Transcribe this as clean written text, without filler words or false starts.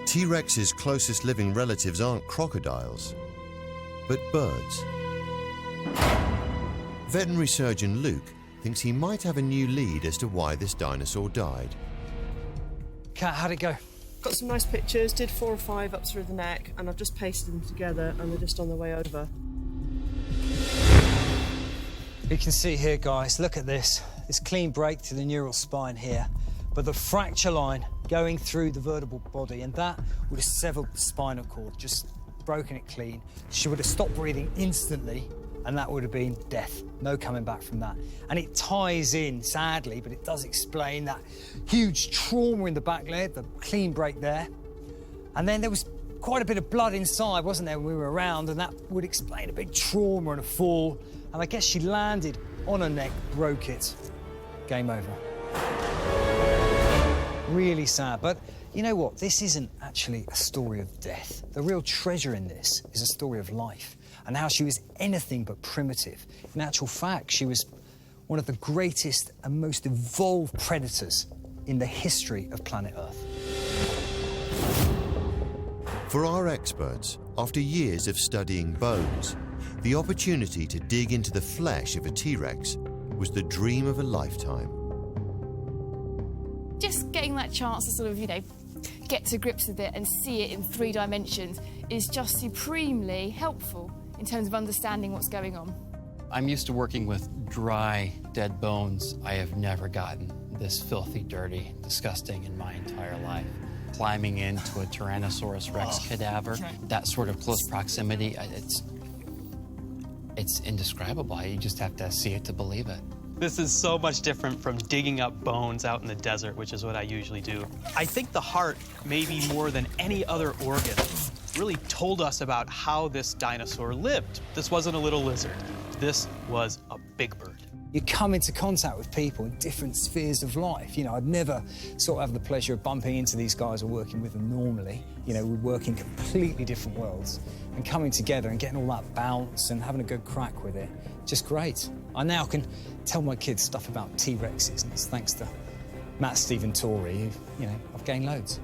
T-Rex's closest living relatives aren't crocodiles, but birds. Veterinary surgeon Luke thinks he might have a new lead as to why this dinosaur died. Kat, how'd it go? Got some nice pictures, did 4 or 5 up through the neck, and I've just pasted them together and they're just on their way over. You can see here, guys, look at this. This clean break to the neural spine here, but the fracture line going through the vertebral body, and that would have severed the spinal cord, just broken it clean. She would have stopped breathing instantly, and that would have been death. No coming back from that. And it ties in, sadly, but it does explain that huge trauma in the back leg, the clean break there. And then there was quite a bit of blood inside, wasn't there, when we were around, and that would explain a big trauma and a fall. And I guess she landed on her neck, broke it. Game over. Really sad, but you know what? This isn't actually a story of death. The real treasure in this is a story of life and how she was anything but primitive. In actual fact, she was one of the greatest and most evolved predators in the history of planet Earth. For our experts, after years of studying bones, the opportunity to dig into the flesh of a T-Rex was the dream of a lifetime. Just getting that chance to sort of, get to grips with it and see it in 3 dimensions is just supremely helpful in terms of understanding what's going on. I'm used to working with dry, dead bones. I have never gotten this filthy, dirty, disgusting in my entire life. Climbing into a Tyrannosaurus Rex cadaver, that sort of close proximity, it's indescribable. You just have to see it to believe it. This is so much different from digging up bones out in the desert, which is what I usually do. I think the heart, maybe more than any other organ, really told us about how this dinosaur lived. This wasn't a little lizard. This was a big bird. You come into contact with people in different spheres of life. I'd never sort of have the pleasure of bumping into these guys or working with them normally. We work in completely different worlds. And coming together and getting all that bounce and having a good crack with it, just great. I now can tell my kids stuff about T-Rexes, and it's thanks to Matt, Steve and Tori, who, I've gained loads.